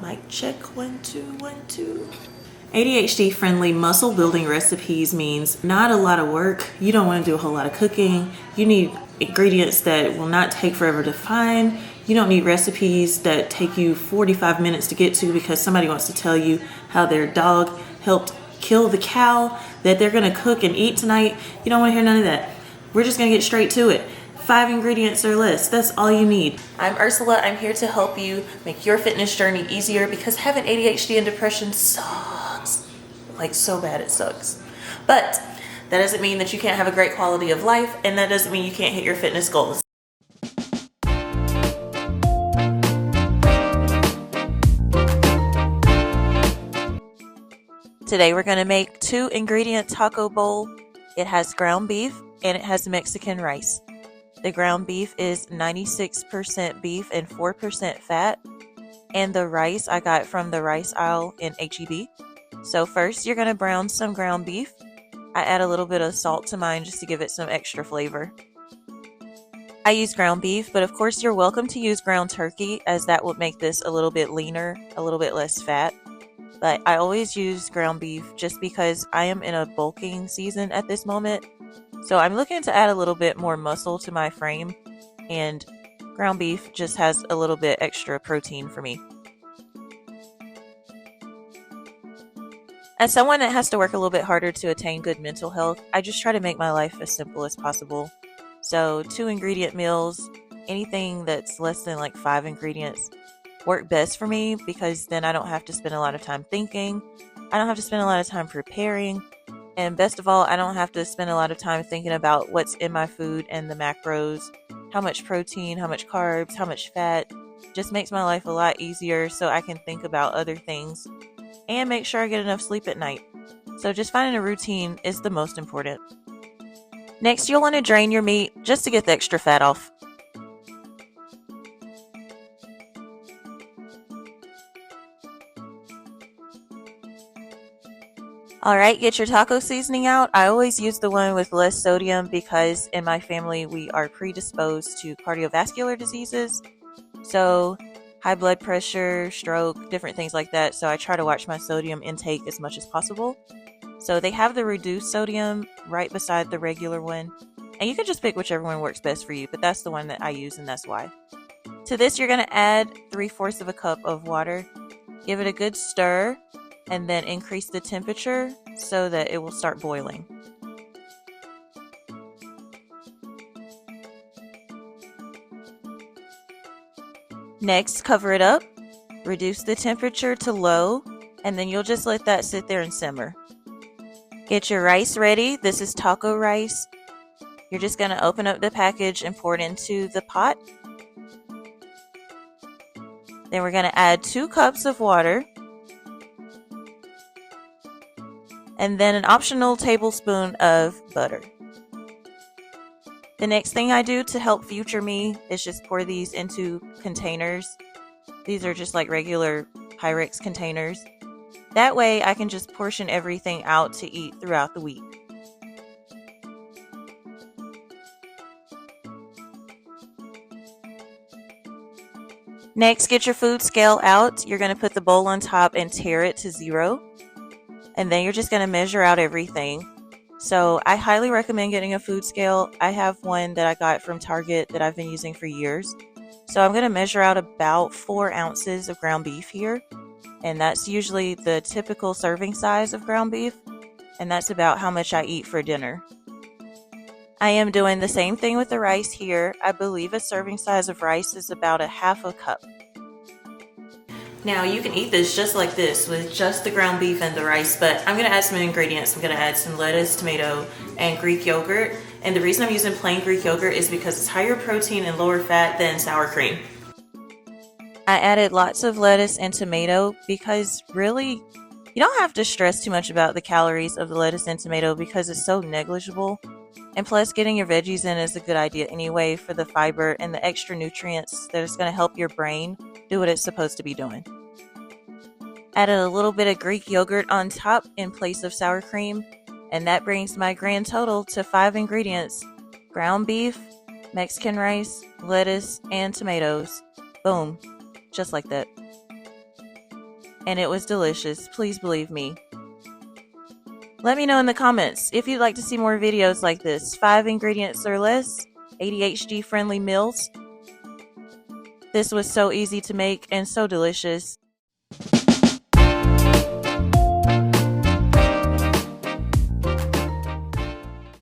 Mic check, 1 2 1 2. ADHD-friendly muscle building recipes means not a lot of work. You don't want to do a whole lot of cooking. You need ingredients that will not take forever to find. You don't need recipes that take you 45 minutes to get to because somebody wants to tell you how their dog helped kill the cow that they're going to cook and eat tonight. You don't want to hear none of that. We're just going to get straight to it. 5 ingredients or less. That's all you need. I'm Ursula. I'm here to help you make your fitness journey easier because having ADHD and depression sucks. Like so bad it sucks. But that doesn't mean that you can't have a great quality of life, and that doesn't mean you can't hit your fitness goals. Today we're going to make 2-ingredient taco bowl. It has ground beef and it has Mexican rice. The ground beef is 96% beef and 4% fat. And the rice I got from the rice aisle in HEB. So first you're going to brown some ground beef. I add a little bit of salt to mine just to give it some extra flavor. I use ground beef, but of course you're welcome to use ground turkey as that would make this a little bit leaner, a little bit less fat. But I always use ground beef just because I am in a bulking season at this moment. So I'm looking to add a little bit more muscle to my frame, and ground beef just has a little bit extra protein for me. As someone that has to work a little bit harder to attain good mental health, I just try to make my life as simple as possible. So 2-ingredient meals, anything that's less than like 5 ingredients work best for me because then I don't have to spend a lot of time thinking. I don't have to spend a lot of time preparing. And best of all, I don't have to spend a lot of time thinking about what's in my food and the macros, how much protein, how much carbs, how much fat. Just makes my life a lot easier so I can think about other things and make sure I get enough sleep at night. So just finding a routine is the most important. Next, you'll want to drain your meat just to get the extra fat off. Alright, get your taco seasoning out. I always use the one with less sodium because in my family we are predisposed to cardiovascular diseases. So high blood pressure, stroke, different things like that. So I try to watch my sodium intake as much as possible. So they have the reduced sodium right beside the regular one. And you can just pick whichever one works best for you, but that's the one that I use and that's why. To this you're going to add 3/4 of a cup of water. Give it a good stir. And then increase the temperature so that it will start boiling. Next, cover it up, reduce the temperature to low, and then you'll just let that sit there and simmer. Get your rice ready. This is taco rice. You're just going to open up the package and pour it into the pot. Then we're going to add 2 cups of water. And then an optional tablespoon of butter. The next thing I do to help future me is just pour these into containers. These are just like regular Pyrex containers. That way I can just portion everything out to eat throughout the week. Next, get your food scale out. You're going to put the bowl on top and tare it to 0. And then you're just going to measure out everything. So I highly recommend getting a food scale. I have one that I got from Target that I've been using for years. So I'm going to measure out about 4 ounces of ground beef here. And that's usually the typical serving size of ground beef. And that's about how much I eat for dinner. I am doing the same thing with the rice here. I believe a serving size of rice is about a 1/2 cup. Now you can eat this just like this with just the ground beef and the rice, but I'm going to add some ingredients. I'm going to add some lettuce, tomato, and Greek yogurt. And the reason I'm using plain Greek yogurt is because it's higher protein and lower fat than sour cream. I added lots of lettuce and tomato because really you don't have to stress too much about the calories of the lettuce and tomato because it's so negligible. And plus getting your veggies in is a good idea anyway for the fiber and the extra nutrients that is going to help your brain do what it's supposed to be doing. Added a little bit of Greek yogurt on top in place of sour cream, and that brings my grand total to 5 ingredients: ground beef, Mexican rice, lettuce, and tomatoes. Boom. Just like that. and it was delicious. Please believe me. Let me know in the comments if you'd like to see more videos like this. 5 ingredients or less, ADHD friendly meals. This was so easy to make and so delicious.